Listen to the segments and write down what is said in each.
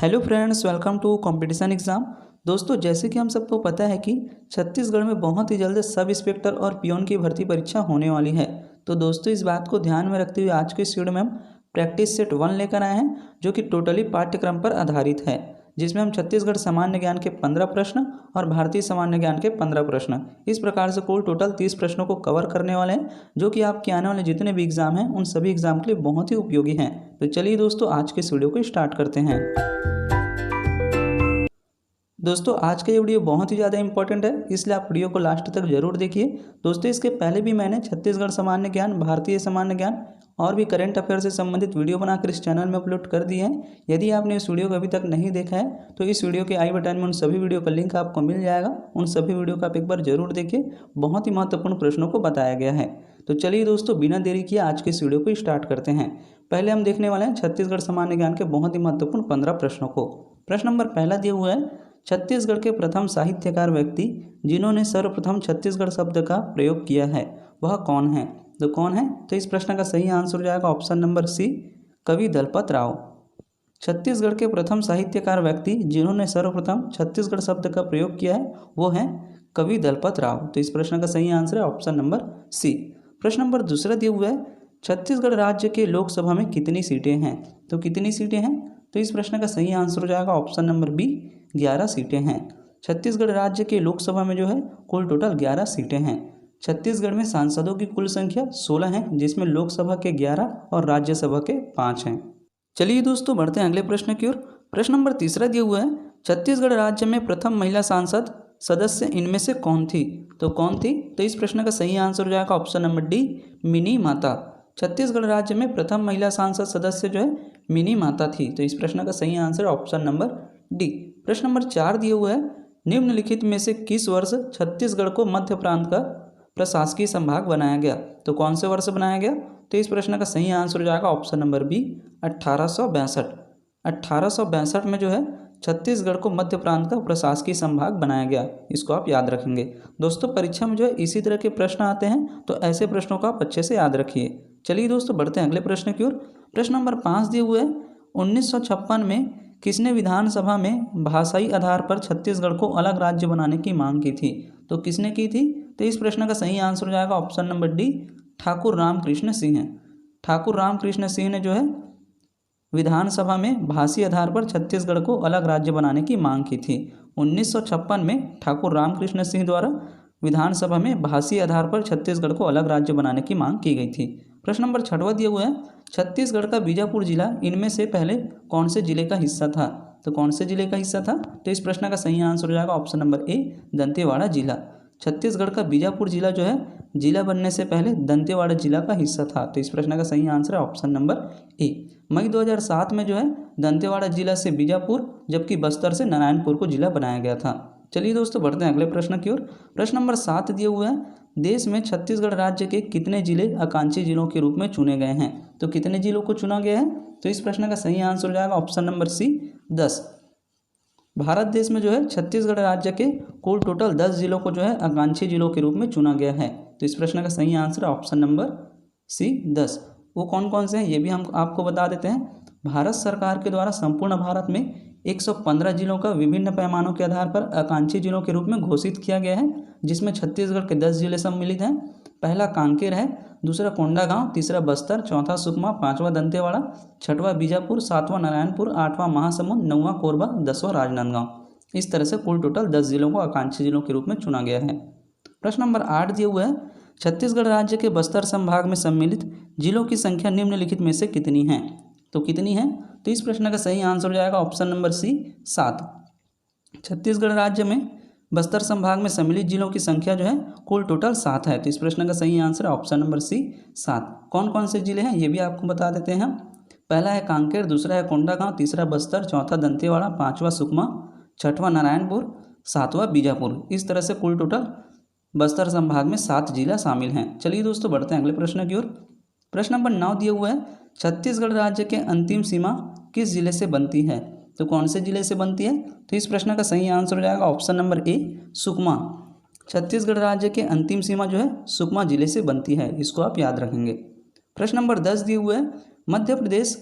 Hello friends, welcome to competition exam. दोस्तों, जैसे कि हम सबको पता है कि छत्तीसगढ़ में बहुत ही जल्द सब इंस्पेक्टर और पियोन की भर्ती परीक्षा होने वाली है। तो दोस्तों, इस बात को ध्यान में रखते हुए आज के इस वीडियो में हम प्रैक्टिस सेट 1 लेकर आए हैं, जो कि टोटली पाठ्यक्रम पर आधारित है, जिसमें हम छत्तीसगढ़ सामान्य ज्ञान के 15 प्रश्न और भारतीय सामान्य ज्ञान के 15 प्रश्न, इस प्रकार से कुल टोटल 30 प्रश्नों को कवर करने वाले हैं, जो कि आपके आने वाले जितने भी एग्जाम हैं उन सभी एग्जाम के लिए बहुत ही उपयोगी हैं। तो चलिए दोस्तों, आज के इस वीडियो को स्टार्ट करते हैं। दोस्तों, आज का ये वीडियो बहुत ही ज़्यादा इंपॉर्टेंट है, इसलिए आप वीडियो को लास्ट तक जरूर देखिए। दोस्तों, इसके पहले भी मैंने छत्तीसगढ़ सामान्य ज्ञान, भारतीय सामान्य ज्ञान और भी करंट अफेयर से संबंधित वीडियो बनाकर इस चैनल में अपलोड कर दिए हैं। यदि आपने इस वीडियो को अभी तक नहीं देखा है तो इस वीडियो के आई बटन में उन सभी वीडियो का लिंक आपको मिल जाएगा। उन सभी वीडियो को आप एक बार जरूर देखिए, बहुत ही महत्वपूर्ण प्रश्नों को बताया गया है। तो चलिए दोस्तों, बिना देरी किए आज के इस वीडियो को स्टार्ट करते हैं। पहले हम देखने वाले हैं छत्तीसगढ़ सामान्य ज्ञान के बहुत ही महत्वपूर्ण 15 प्रश्नों को। प्रश्न नंबर पहला दिया हुआ है, छत्तीसगढ़ के प्रथम साहित्यकार व्यक्ति जिन्होंने सर्वप्रथम छत्तीसगढ़ शब्द का प्रयोग किया है वह कौन है? तो कौन है? तो इस प्रश्न का सही आंसर हो जाएगा ऑप्शन नंबर सी, कवि दलपत राव। छत्तीसगढ़ के प्रथम साहित्यकार व्यक्ति जिन्होंने सर्वप्रथम छत्तीसगढ़ शब्द का प्रयोग किया है वो हैं कवि दलपत राव। तो इस प्रश्न का सही आंसर है ऑप्शन नंबर सी। प्रश्न नंबर दूसरा दिया हुआ है, छत्तीसगढ़ राज्य के लोकसभा में कितनी सीटें हैं? तो कितनी सीटें हैं? तो इस प्रश्न का सही आंसर हो जाएगा ऑप्शन नंबर बी, 11 सीटें हैं। छत्तीसगढ़ राज्य के लोकसभा में जो है कुल टोटल 11 सीटें हैं। छत्तीसगढ़ में सांसदों की कुल संख्या 16 है, जिसमें लोकसभा के 11 और राज्यसभा के 5 हैं। चलिए दोस्तों, बढ़ते हैं अगले प्रश्न की ओर। प्रश्न नंबर तीसरा दिया हुआ है, छत्तीसगढ़ राज्य में प्रथम महिला सांसद सदस्य इनमें से कौन थी? तो कौन थी? तो इस प्रश्न का सही आंसर हो जाएगा ऑप्शन नंबर डी, मिनी माता। छत्तीसगढ़ राज्य में प्रथम महिला सांसद सदस्य जो है मिनी माता थी। तो इस प्रश्न का सही आंसर ऑप्शन नंबर डी। प्रश्न नंबर 4 दिया हुआ है, निम्नलिखित में से किस वर्ष छत्तीसगढ़ को मध्य प्रांत का प्रशासकीय संभाग बनाया गया? तो कौन से वर्ष बनाया गया? तो इस प्रश्न का सही आंसर हो जाएगा ऑप्शन नंबर बी, 1862। 1862 में जो है छत्तीसगढ़ को मध्य प्रांत का प्रशासकीय संभाग बनाया गया। इसको आप याद रखेंगे। दोस्तों, परीक्षा में जो है इसी तरह के प्रश्न आते हैं, तो ऐसे प्रश्नों को आप अच्छे से याद रखिए। चलिए दोस्तों, बढ़ते हैं अगले प्रश्न की ओर। प्रश्न नंबर 5 दिए हुए हैं, 1956 में किसने विधानसभा में भाषाई आधार पर छत्तीसगढ़ को अलग राज्य बनाने की मांग की थी? तो किसने की थी? तो इस प्रश्न का सही आंसर हो जाएगा option number D, Thakur Ramkrishna Singh. Thakur Ramkrishna Singh ने जो है विधानसभा में भाषी आधार पर छत्तीसगढ़ को अलग राज्य बनाने की मांग की थी। 1956 में ठाकुर रामकृष्ण सिंह द्वारा विधानसभा में भाषी आधार पर छत्तीसगढ़ को अलग राज्य बनाने की मांग की गई थी। प्रश्न नंबर 6वां दिया हुआ है, छत्तीसगढ़ का बीजापुर जिला इनमें से पहले कौन से जिले का हिस्सा था? तो कौन से जिले का हिस्सा था? तो इस प्रश्न का सही आंसर हो जाएगा ऑप्शन नंबर ए, दंतेवाड़ा जिला। छत्तीसगढ़ का बीजापुर जिला जो है जिला बनने से पहले दंतेवाड़ा जिला का हिस्सा था। तो इस प्रश्न का सही आंसर है ऑप्शन नंबर ए। मई 2007 में जो है दंतेवाड़ा जिला से बीजापुर, जबकि बस्तर से नारायणपुर को जिला बनाया गया था। चलिए दोस्तों, बढ़ते हैं अगले प्रश्न की ओर। प्रश्न नंबर 7 दिए हुए हैं, देश में छत्तीसगढ़ राज्य के कितने जिले आकांक्षी जिलों के रूप में चुने गए हैं? तो कितने जिलों को चुना गया है? तो इस प्रश्न का सही आंसर हो जाएगा ऑप्शन नंबर सी, 10। भारत देश में जो है छत्तीसगढ़ राज्य के कुल टोटल 10 जिलों को जो है आकांक्षी जिलों के रूप में चुना गया है। तो इस प्रश्न का सही आंसर है ऑप्शन नंबर सी, 10। वो कौन कौन से हैं ये भी हम आपको बता देते हैं। भारत सरकार के द्वारा संपूर्ण भारत में 115 जिलों का विभिन्न पैमानों के आधार पर आकांक्षी जिलों के रूप में घोषित किया गया है, जिसमें छत्तीसगढ़ के 10 जिले सम्मिलित हैं। पहला कांकेर है, दूसरा कोंडागांव, तीसरा बस्तर, चौथा सुकमा, पांचवा दंतेवाड़ा, छठवां बीजापुर, सातवां नारायणपुर, आठवां महासमुंद, नौवां कोरबा, 10वां राजनांदगांव। इस तरह से कुल टोटल 10 जिलों को आकांक्षी जिलों के रूप में चुना गया है। प्रश्न नंबर 8 दिया हुआ है, छत्तीसगढ़ राज्य के बस्तर संभाग में सम्मिलित जिलों की संख्या निम्नलिखित में से कितनी है? तो कितनी है? तो इस प्रश्न का सही आंसर हो जाएगा ऑप्शन नंबर सी, 7। छत्तीसगढ़ राज्य में बस्तर संभाग में सम्मिलित जिलों की संख्या जो है कुल टोटल 7 है। तो इस प्रश्न का सही आंसर है ऑप्शन नंबर सी, 7। कौन कौन से जिले हैं ये भी आपको बता देते हैं हम। पहला है कांकेर, दूसरा है कोंडागांव, तीसरा बस्तर, चौथा दंतेवाड़ा, पांचवा सुकमा, छठवां नारायणपुर, सातवां बीजापुर। इस तरह से कुल टोटल बस्तर संभाग में 7 जिला शामिल हैं। चलिए दोस्तों, बढ़ते हैं अगले प्रश्न की ओर। प्रश्न नंबर 9 दिया हुआ है, छत्तीसगढ़ राज्य के अंतिम सीमा किस जिले से बनती है? तो कौन से जिले से बनती है? तो इस प्रश्न का सही आंसर हो जाएगा ऑप्शन नंबर ए, सुकमा। छत्तीसगढ़ राज्य के अंतिम सीमा जो है सुकमा जिले से बनती है। इसको आप याद रखेंगे। प्रश्न नंबर 10 दिए हुए है, मध्य प्रदेश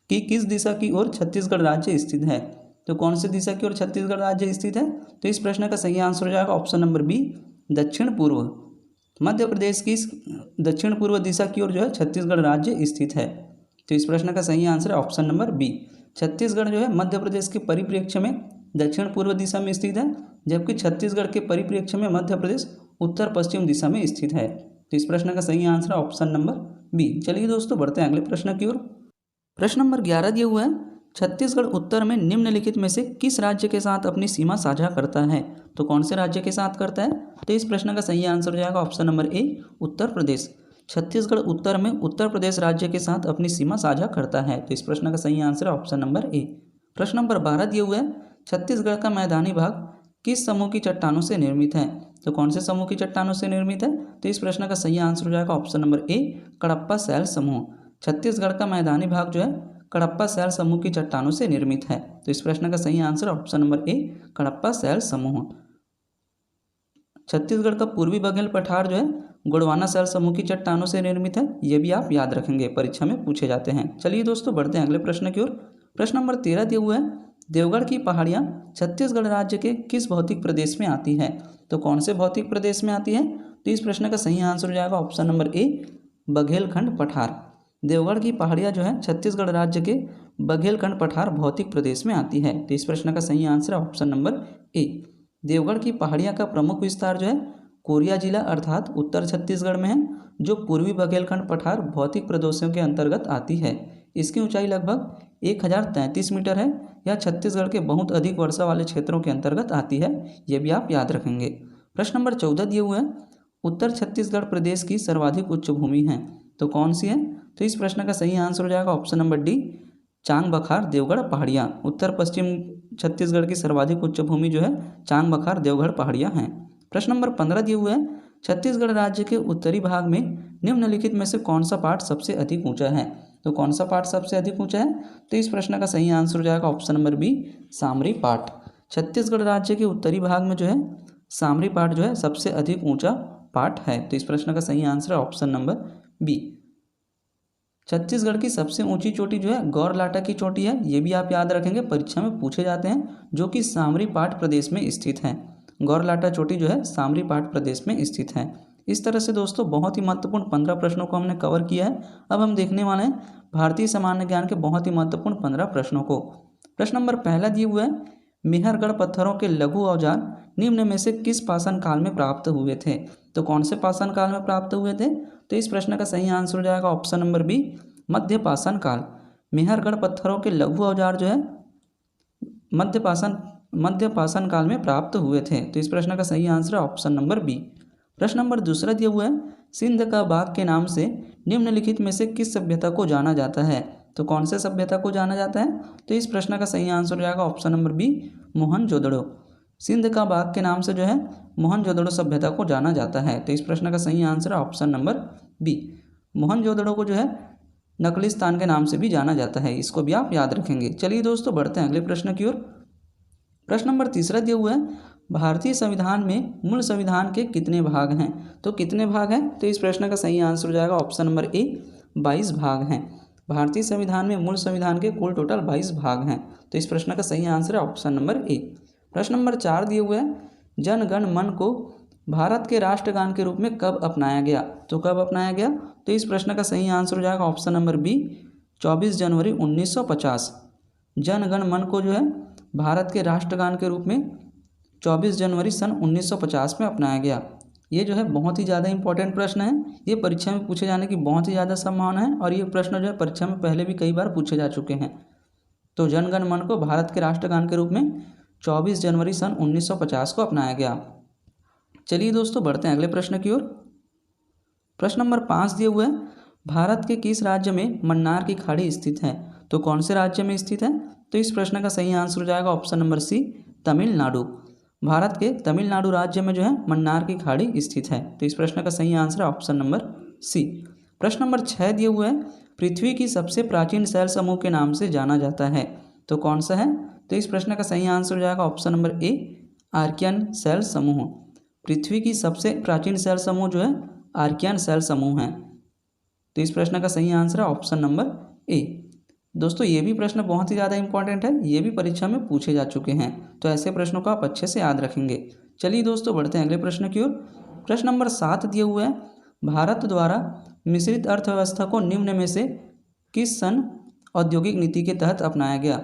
कि किस दिशा की ओर छत्तीसगढ़ राज्य स्थित है। तो कौन सी दिशा की ओर छत्तीसगढ़ राज्य स्थित है? तो इस प्रश्न का सही आंसर हो जाएगा ऑप्शन नंबर बी, दक्षिण पूर्व। मध्य प्रदेश की दक्षिण पूर्व दिशा की ओर जो है छत्तीसगढ़ राज्य स्थित है। तो इस प्रश्न का सही आंसर है ऑप्शन नंबर बी। छत्तीसगढ़ जो है मध्य प्रदेश के परिप्रेक्ष्य में दक्षिण पूर्व दिशा में स्थित है, जबकि छत्तीसगढ़ के परिप्रेक्ष्य में मध्य प्रदेश उत्तर पश्चिम दिशा में स्थित है। तो इस प्रश्न का सही आंसर है ऑप्शन नंबर बी। चलिए दोस्तों बढ़ते हैं अगले प्रश्न की ओर। प्रश्न नंबर 11 दिया हुआ है, छत्तीसगढ़ उत्तर में निम्नलिखित में से किस राज्य के साथ अपनी सीमा साझा करता है? तो कौन से राज्य के साथ करता है? तो इस प्रश्न का सही आंसर हो जाएगा ऑप्शन नंबर ए, उत्तर प्रदेश। छत्तीसगढ़ उत्तर में उत्तर प्रदेश राज्य के साथ अपनी सीमा साझा करता है। तो इस प्रश्न का सही आंसर है ऑप्शन नंबर ए। प्रश्न नंबर 12 दिए हुए है, छत्तीसगढ़ का मैदानी भाग किस समूह की चट्टानों से निर्मित है? तो कौन से समूह की चट्टानों से निर्मित है? तो इस प्रश्न का सही आंसर हो जाएगा ऑप्शन नंबर ए, कडप्पा शैल समूह। छत्तीसगढ़ का मैदानी भाग जो है कडप्पा शैल समूह की चट्टानों से निर्मित है। तो इस प्रश्न का सही answer option number A, Cuddapah शैल समूह। छत्तीसगढ़ का पूर्वी बघेल पठार जो है गोंडवाना शैल समूह की चट्टानों से निर्मित है। ये भी आप याद रखेंगे, परीक्षा में पूछे जाते हैं। चलिए दोस्तों बढ़ते हैं अगले प्रश्न की ओर। प्रश्न नंबर 13 दिया हुआ है, देवगढ़ की पहाड़ियाँ छत्तीसगढ़ राज्य के किस भौतिक प्रदेश में आती है? तो कौन से भौतिक प्रदेश में आती है? तो इस प्रश्न का सही आंसर हो जाएगा ऑप्शन नंबर ए, बघेलखंड पठार। देवगढ़ की पहाड़ियाँ जो है छत्तीसगढ़ राज्य के बघेलखंड पठार भौतिक प्रदेश में आती है। तो इस प्रश्न का सही आंसर है ऑप्शन नंबर ए। देवगढ़ की पहाड़ियाँ का प्रमुख विस्तार जो है कोरिया जिला अर्थात उत्तर छत्तीसगढ़ में है, जो पूर्वी बघेलखंड पठार भौतिक प्रदेशों के अंतर्गत आती है। इसकी ऊंचाई लगभग 1033 मीटर है। यह छत्तीसगढ़ के बहुत अधिक वर्षा वाले क्षेत्रों के अंतर्गत आती है। ये भी आप याद रखेंगे। प्रश्न नंबर 14 दिए हुए हैं, उत्तर छत्तीसगढ़ प्रदेश की सर्वाधिक उच्च भूमि है। तो कौन सी है? तो इस प्रश्न का सही आंसर हो जाएगा ऑप्शन नंबर डी, चांग बखार देवगढ़ पहाड़ियाँ। उत्तर पश्चिम छत्तीसगढ़ की सर्वाधिक उच्च भूमि जो है चांग बखार देवगढ़ पहाड़ियाँ हैं। प्रश्न नंबर 15 दिए हुए हैं, छत्तीसगढ़ राज्य के उत्तरी भाग में निम्नलिखित में से कौन सा पार्ट सबसे अधिक ऊंचा है? तो कौन सा पार्ट सबसे अधिक ऊंचा है? तो इस प्रश्न का सही आंसर हो जाएगा ऑप्शन नंबर बी, सामरी पार्ट। छत्तीसगढ़ राज्य के उत्तरी भाग में जो है सामरी पार्ट जो है सबसे अधिक ऊंचा पार्ट है। तो इस प्रश्न का सही आंसर है ऑप्शन नंबर बी। छत्तीसगढ़ की सबसे ऊंची चोटी जो है गौरलाटा की चोटी है। ये भी आप याद रखेंगे, परीक्षा में पूछे जाते हैं, जो कि सामरी पाट प्रदेश में स्थित है। गौरलाटा चोटी जो है सामरी पाट प्रदेश में स्थित है। इस तरह से दोस्तों बहुत ही महत्वपूर्ण 15 प्रश्नों को हमने कवर किया है। अब हम देखने वाले हैं भारतीय सामान्य ज्ञान के बहुत ही महत्वपूर्ण 15 प्रश्नों को। प्रश्न नंबर पहला दिए हुए है, मेहरगढ़ पत्थरों के लघु औजार निम्न में से किस पाषाण काल में प्राप्त हुए थे? तो कौन से पाषाण काल में प्राप्त हुए थे? तो इस प्रश्न का सही आंसर हो जाएगा ऑप्शन नंबर बी, मध्य पाषाण काल। मेहरगढ़ पत्थरों के लघु औजार जो है मध्य पाषाण काल में प्राप्त हुए थे। तो इस प्रश्न का सही आंसर है ऑप्शन नंबर बी। प्रश्न नंबर दूसरा दिया हुआ है, सिंध का बाघ के नाम से निम्नलिखित में से किस सभ्यता को जाना जाता है? तो कौन से सभ्यता को जाना जाता है? तो इस प्रश्न का सही आंसर हो जाएगा option number B, Mohenjodaro. Sindh का बाघ के नाम से जो है मोहनजोदड़ो सभ्यता को जाना जाता है। तो इस प्रश्न का सही आंसर है ऑप्शन नंबर बी। मोहनजोदड़ो को जो है नकलिस्तान के नाम से भी जाना जाता है। इसको भी आप याद रखेंगे। चलिए दोस्तों बढ़ते हैं अगले प्रश्न की ओर। प्रश्न नंबर तीसरा दिया हुआ है, भारतीय संविधान में मूल संविधान के कितने भाग हैं? तो कितने भाग हैं? तो इस प्रश्न का सही आंसर हो जाएगा ऑप्शन नंबर ए, 22 भाग हैं। भारतीय संविधान में मूल संविधान के कुल टोटल 22 भाग हैं। तो इस प्रश्न का सही आंसर है ऑप्शन नंबर ए। प्रश्न नंबर 4 दिए हुए हैं, जन गण मन को भारत के राष्ट्रगान के रूप में कब अपनाया गया? तो कब अपनाया गया? तो इस प्रश्न का सही आंसर हो जाएगा ऑप्शन नंबर बी, 24 जनवरी 1950। जन गण मन को जो है भारत के राष्ट्रगान के रूप में 24 जनवरी सन 1950 में अपनाया गया। ये जो है बहुत ही ज़्यादा इंपॉर्टेंट प्रश्न है। ये परीक्षा में पूछे जाने की बहुत ही ज़्यादा संभावना है और ये प्रश्न जो है परीक्षा में पहले भी कई बार पूछे जा चुके हैं। तो जन गण मन को भारत के राष्ट्रगान के रूप में 24 जनवरी सन 1950 को अपनाया गया। चलिए दोस्तों बढ़ते हैं अगले प्रश्न की ओर। प्रश्न नंबर 5 दिए हुए हैं, भारत के किस राज्य में मन्नार की खाड़ी स्थित है? तो कौन से राज्य में स्थित है? तो इस प्रश्न का सही आंसर हो जाएगा option number C, Tamil Nadu. Bharat के तमिलनाडु राज्य में जो है मन्नार की खाड़ी स्थित है। तो इस प्रश्न का सही आंसर है ऑप्शन नंबर सी। प्रश्न नंबर 6 दिए हुए हैं, पृथ्वी की सबसे प्राचीन शैल समूह के नाम से जाना जाता है। तो कौन सा है? तो इस प्रश्न का सही आंसर हो जाएगा ऑप्शन नंबर ए, आर्कियन शैल समूह। पृथ्वी की सबसे प्राचीन शैल समूह जो है आर्कियन शैल समूह है। तो इस प्रश्न का सही आंसर है ऑप्शन नंबर ए। दोस्तों ये भी प्रश्न बहुत ही ज़्यादा इंपॉर्टेंट है, ये भी परीक्षा में पूछे जा चुके हैं, तो ऐसे प्रश्नों को आप अच्छे से याद रखेंगे। चलिए दोस्तों बढ़ते हैं अगले प्रश्न की ओर। प्रश्न नंबर 7 दिए हुए है, भारत द्वारा मिश्रित अर्थव्यवस्था को निम्न में से किस सन औद्योगिक नीति के तहत अपनाया गया?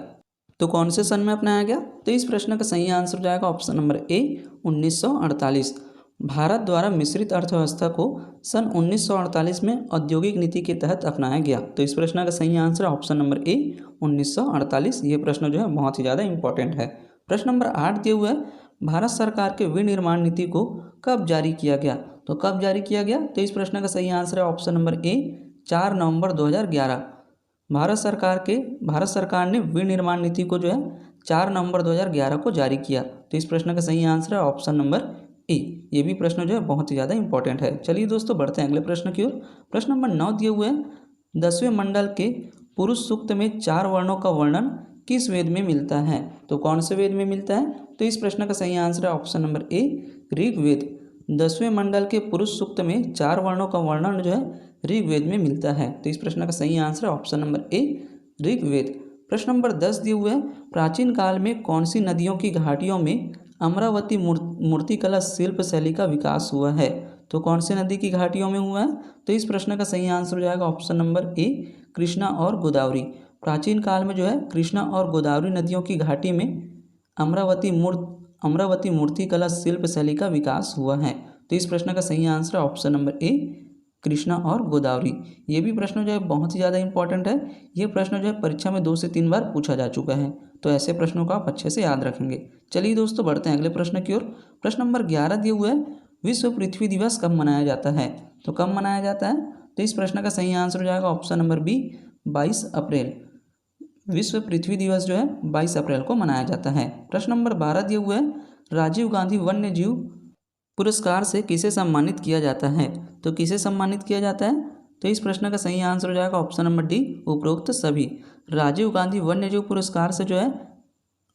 तो कौन से सन में अपनाया गया? तो इस प्रश्न का सही आंसर हो जाएगा ऑप्शन नंबर ए 1948। भारत द्वारा मिश्रित अर्थव्यवस्था को सन 1948 में औद्योगिक नीति के तहत अपनाया गया। तो इस प्रश्न का सही आंसर ऑप्शन नंबर ए 1948। ये प्रश्न जो है बहुत ही ज़्यादा इंपॉर्टेंट है। प्रश्न नंबर 8 दिए हुए है, भारत सरकार के विनिर्माण नीति को कब जारी किया गया? तो कब जारी किया गया? तो इस प्रश्न का सही आंसर है ऑप्शन नंबर ए 4 नवंबर 2011। भारत सरकार ने विनिर्माण नीति को जो है 4 नवंबर 2011 को जारी किया। तो इस प्रश्न का सही आंसर है ऑप्शन नंबर ए। ये भी प्रश्न जो है बहुत ही ज़्यादा इंपॉर्टेंट है। चलिए दोस्तों बढ़ते हैं अगले प्रश्न की ओर। प्रश्न नंबर 9 दिए हुए हैं, 10वें मंडल के पुरुष सूक्त में 4 वर्णों का वर्णन किस वेद में मिलता है? तो कौन से वेद में मिलता है? तो इस प्रश्न का सही आंसर है ऑप्शन नंबर ए ऋग्वेद। 10वें मंडल के पुरुष सूक्त में 4 वर्णों का वर्णन जो है ऋग्वेद में मिलता है। तो इस प्रश्न का सही आंसर है ऑप्शन नंबर ए ऋग्वेद। प्रश्न नंबर 10 दिए हुए हैं, प्राचीन काल में कौन सी नदियों की घाटियों में अमरावती मूर्तिकला शिल्प शैली का विकास हुआ है? तो कौन से नदी की घाटियों में हुआ है? तो इस प्रश्न का सही आंसर हो जाएगा ऑप्शन नंबर ए कृष्णा और गोदावरी। प्राचीन काल में जो है कृष्णा और गोदावरी नदियों की घाटी में अमरावती मूर्तिकला शिल्प शैली का विकास हुआ है। तो इस प्रश्न का सही आंसर है ऑप्शन नंबर ए कृष्णा और गोदावरी। ये भी प्रश्न जो है बहुत ही ज़्यादा इंपॉर्टेंट है। ये प्रश्न जो है परीक्षा में 2 से 3 बार पूछा जा चुका है, तो ऐसे प्रश्नों को आप अच्छे से याद रखेंगे। चलिए दोस्तों बढ़ते हैं अगले प्रश्न की ओर। प्रश्न नंबर 11 दिए हुए है, विश्व पृथ्वी दिवस कब मनाया जाता है? तो कब मनाया जाता है? तो इस प्रश्न का सही आंसर हो जाएगा ऑप्शन नंबर बी 22 अप्रैल। विश्व पृथ्वी दिवस जो है 22 अप्रैल को मनाया जाता है। प्रश्न नंबर 12 दिए हुए है, राजीव गांधी वन्य जीव पुरस्कार से किसे सम्मानित किया जाता है? तो किसे सम्मानित किया जाता है? तो इस प्रश्न का सही आंसर हो जाएगा ऑप्शन नंबर डी उपरोक्त सभी। राजीव गांधी वन्यजीव पुरस्कार से जो है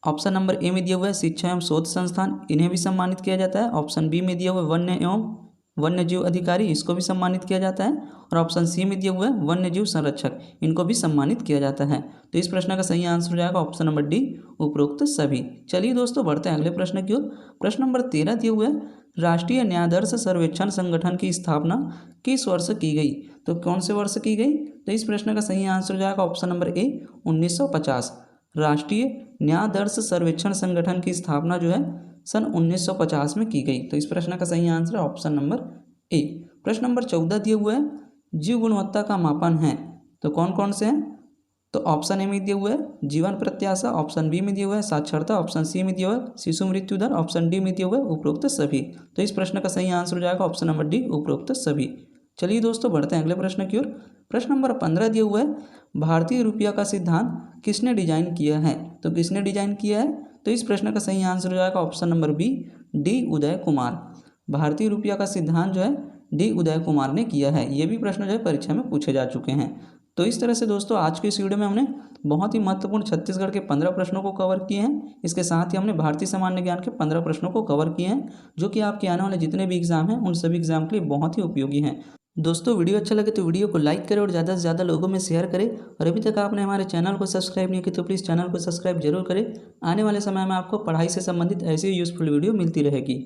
ऑप्शन नंबर ए में दिया हुआ है शिक्षा एवं शोध संस्थान, इन्हें भी सम्मानित किया जाता है। ऑप्शन बी में दिया हुआ है वन्य एवं वन्यजीव अधिकारी, इसको भी सम्मानित किया जाता है। और ऑप्शन सी में दिया हुआ है वन्यजीव संरक्षक, इनको भी सम्मानित किया जाता है। तो इस प्रश्न का सही आंसर हो जाएगा ऑप्शन नंबर डी उपरोक्त सभी। चलिए दोस्तों बढ़ते हैं अगले प्रश्न की ओर। प्रश्न नंबर 13 दिए हुए है, राष्ट्रीय न्यायाधीश सर्वेक्षण संगठन की स्थापना किस वर्ष की गई? तो कौन से वर्ष की गई? तो इस प्रश्न का सही आंसर हो जाएगा ऑप्शन नंबर ए 1950। राष्ट्रीय न्यायाधीश सर्वेक्षण संगठन की स्थापना जो है सन 1950 में की गई। तो इस प्रश्न का सही आंसर है ऑप्शन नंबर ए। प्रश्न नंबर 14 दिए हुए है, जीव गुणवत्ता का मापन है, तो कौन कौन से हैं? तो ऑप्शन ए में दिए हुए है जीवन प्रत्याशा, ऑप्शन बी में दिया हुआ है साक्षरता, ऑप्शन सी में दिया हुआ है शिशु मृत्यु दर, ऑप्शन डी में दिया हुआ है उपरोक्त सभी। तो इस प्रश्न का सही आंसर हो जाएगा ऑप्शन नंबर डी उपरोक्त सभी। चलिए दोस्तों बढ़ते हैं अगले प्रश्न की ओर। प्रश्न नंबर 15 दिया हुआ है, भारतीय रुपया का सिद्धांत किसने डिजाइन किया है? तो किसने डिजाइन किया है? तो इस प्रश्न का सही आंसर हो जाएगा option number B D Uday Kumar. भारतीय रुपया का सिद्धांत जो है डी उदय कुमार ने किया है। ये भी प्रश्न जो है परीक्षा में पूछे जा चुके हैं। तो इस तरह से दोस्तों आज के इस वीडियो में हमने बहुत ही महत्वपूर्ण छत्तीसगढ़ के 15 प्रश्नों को कवर किए हैं। इसके साथ ही हमने भारतीय सामान्य ज्ञान के 15 प्रश्नों को कवर किए हैं, जो कि आपके आने वाले जितने भी एग्जाम हैं उन सभी एग्जाम के लिए बहुत ही उपयोगी हैं। दोस्तों वीडियो अच्छा लगे तो वीडियो को लाइक करें और ज़्यादा से ज़्यादा लोगों में शेयर करें। और अभी तक आपने हमारे चैनल को सब्सक्राइब नहीं किया तो प्लीज़ चैनल को सब्सक्राइब जरूर करें। आने वाले समय में आपको पढ़ाई से संबंधित ऐसी यूज़फुल वीडियो मिलती रहेगी।